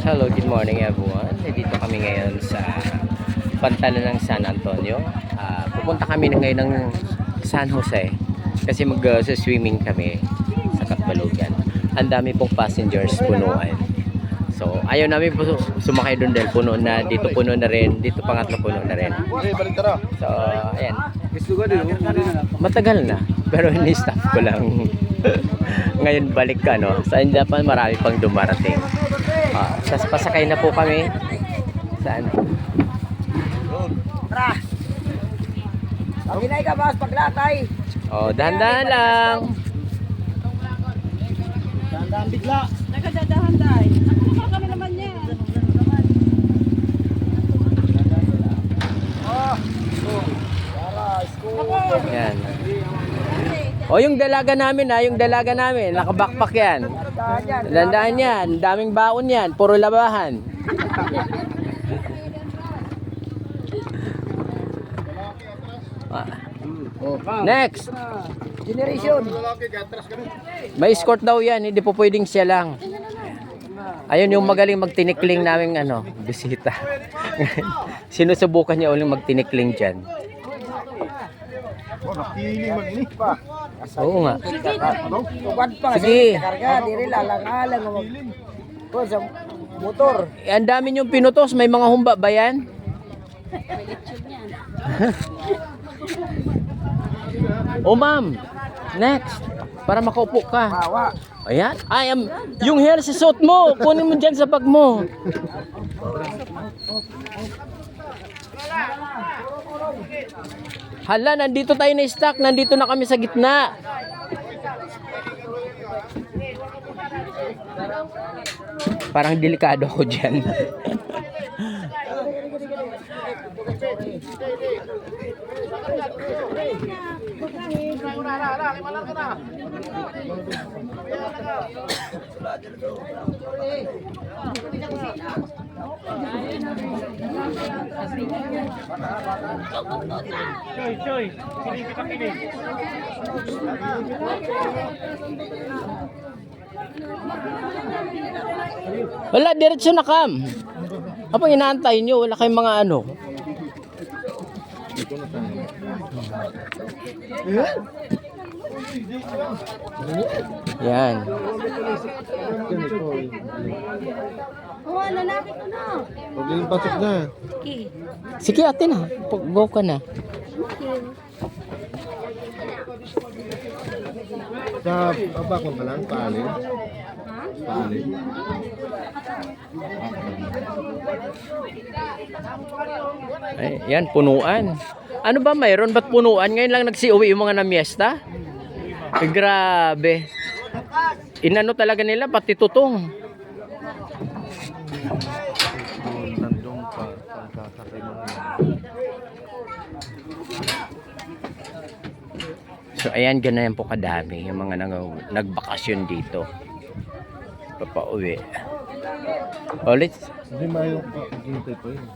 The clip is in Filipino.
Hello, good morning everyone. Dito kami ngayon sa Pantalan ng San Antonio. Pupunta kami ngayon ng San Jose kasi mag-swimming kami sa Katbalugan. Ang dami pong passengers, punuan. So, ayaw namin po sumakay doon dahil puno na. Dito puno na rin. Dito pangatlo puno na rin. So, ayan. Matagal na. Pero ini-stop ko lang. Ngayon balik ka, no? Sa Japan marami pang dumarating. Pasakay na po kami. Saan? Tara! Paginay ka, boss, paglatay. Oh, dahan-dahan lang. Dahan-dahan bigla. Nagkadadahan tayo. Nakuha kami naman yan. Yan. Oh, yung dalaga namin, yung dalaga namin, naka-backpack yan. Dandaan yan, daming baon yan, puro labahan. Next. Generation. May escort daw yan, hindi po pwedeng siya lang. Ayun yung magaling magtinikling namin bisita. Sinusubukan niya uling magtinikling dyan. Oo nga. Sige. Karga, diri lalang-alang ko sa motor. Ang dami niyong pinutos, may mga humba ba yan? Oh ma'am, next. Para makaupo ka. Mawa. Ayan. Yung hair si suit mo, kunin mo dyan sa bag mo. Hala, nandito tayo na stuck. Nandito na kami sa gitna. Parang delikado ako dyan. Wala, diretso na kam. Apa inaantay nyo? Wala kayong mga ano. Yan. Oo, lalaki ko na. Huwag yung patok na. Okay. Sige ate na. Go ka na. Sa abakon ka lang, paalin. Paalin. Ay, yan, punuan. Ano ba mayroon? Ba't punuan? Ngayon lang nagsiuwi yung mga namiesta? Grabe. Inano talaga nila, pati tutong. Nandong pa, pagkakatay mo na. So ayan, ganyan po kadami yung mga nagbakasyon dito. Papauwi. Ulit. Hindi mayo pa, hintay pa yun.